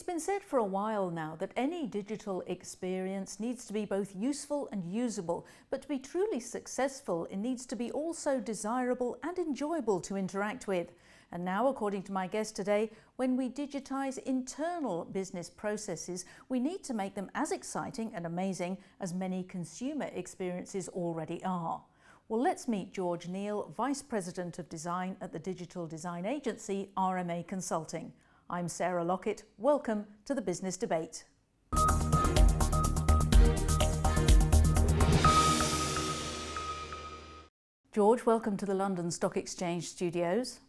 It's been said for a while now that any digital experience needs to be both useful and usable, but to be truly successful, it needs to be also desirable and enjoyable to interact with. And now, according to my guest today, when we digitise internal business processes, we need to make them as exciting and amazing as many consumer experiences already are. Well, let's meet George Neill, Vice President of Design at the digital design agency RMA Consulting. I'm Sarah Lockett. Welcome to the Business Debate. George, welcome to the London Stock Exchange studios.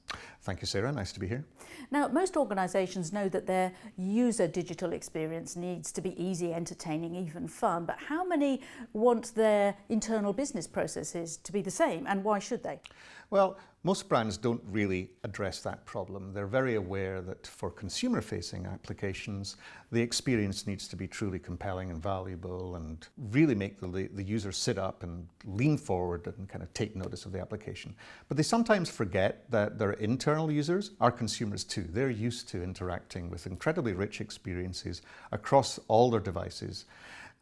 Thank you, Sarah. Nice to be here. Now, most organisations know that their user digital experience needs to be easy, entertaining, even fun. But how many want their internal business processes to be the same, and why should they? Well, most brands don't really address that problem. They're very aware that for consumer-facing applications, the experience needs to be truly compelling and valuable and really make the user sit up and lean forward and kind of take notice of the application. But they sometimes forget that their internal users are consumers too. They're used to interacting with incredibly rich experiences across all their devices,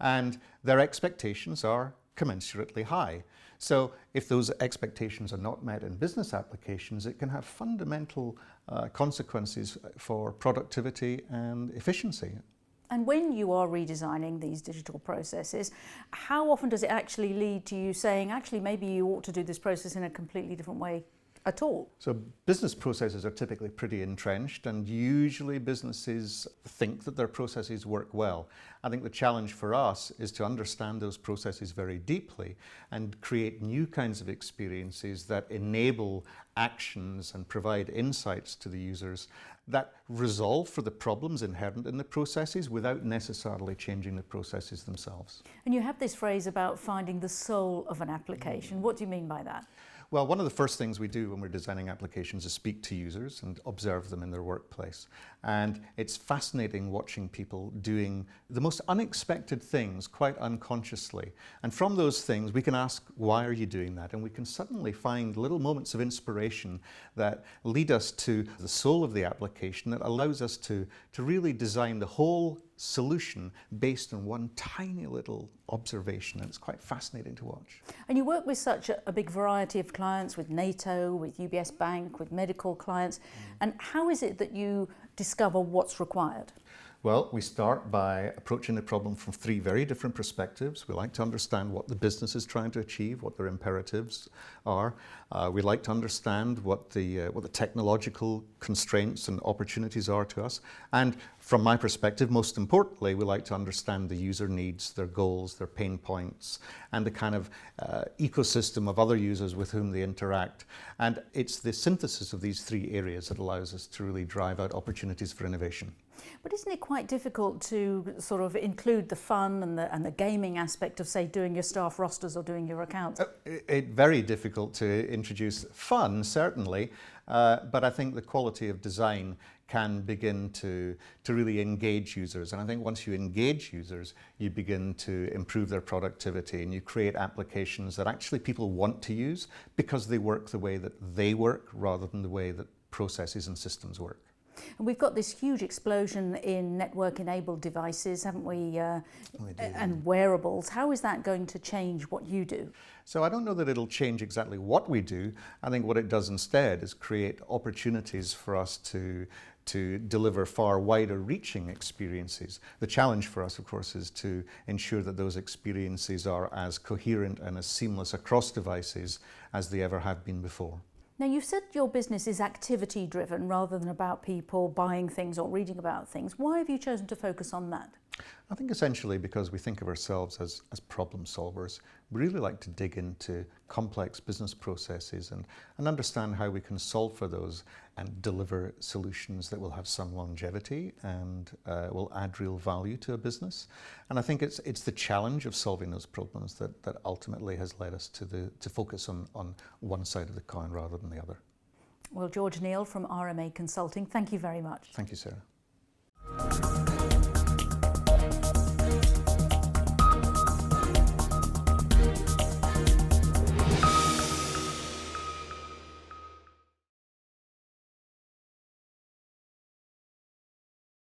and their expectations are commensurately high. So if those expectations are not met in business applications, it can have fundamental consequences for productivity and efficiency. And when you are redesigning these digital processes, how often does it actually lead to you saying, actually, maybe you ought to do this process in a completely different way at all? So business processes are typically pretty entrenched, and usually businesses think that their processes work well. I think the challenge for us is to understand those processes very deeply and create new kinds of experiences that enable actions and provide insights to the users that resolve for the problems inherent in the processes without necessarily changing the processes themselves. And you have this phrase about finding the soul of an application. What do you mean by that? Well, one of the first things we do when we're designing applications is speak to users and observe them in their workplace. And it's fascinating watching people doing the most unexpected things quite unconsciously. And from those things, we can ask, why are you doing that? And we can suddenly find little moments of inspiration that lead us to the soul of the application that allows us to really design the whole solution based on one tiny little observation, and it's quite fascinating to watch. And you work with such a big variety of clients, with NATO, with UBS Bank, with medical clients, and how is it that you discover what's required? Well, we start by approaching the problem from three very different perspectives. We like to understand what the business is trying to achieve, what their imperatives are. We like to understand what the technological constraints and opportunities are to us. And from my perspective, most importantly, we like to understand the user needs, their goals, their pain points, and the kind of ecosystem of other users with whom they interact. And it's the synthesis of these three areas that allows us to really drive out opportunities for innovation. But isn't it quite difficult to sort of include the fun and the gaming aspect of, say, doing your staff rosters or doing your accounts? It's very difficult to introduce fun, certainly, but I think the quality of design can begin to really engage users. And I think once you engage users, you begin to improve their productivity and you create applications that actually people want to use because they work the way that they work rather than the way that processes and systems work. And we've got this huge explosion in network-enabled devices, haven't we? And wearables. How is that going to change what you do? So I don't know that it'll change exactly what we do. I think what it does instead is create opportunities for us to deliver far wider reaching experiences. The challenge for us, of course, is to ensure that those experiences are as coherent and as seamless across devices as they ever have been before. Now, you've said your business is activity driven rather than about people buying things or reading about things. Why have you chosen to focus on that? I think essentially because we think of ourselves as problem solvers. We really like to dig into complex business processes and understand how we can solve for those and deliver solutions that will have some longevity and will add real value to a business. And I think it's the challenge of solving those problems that ultimately has led us to focus on one side of the coin rather than the other. Well, George Neill from RMA Consulting, thank you very much. Thank you, Sarah.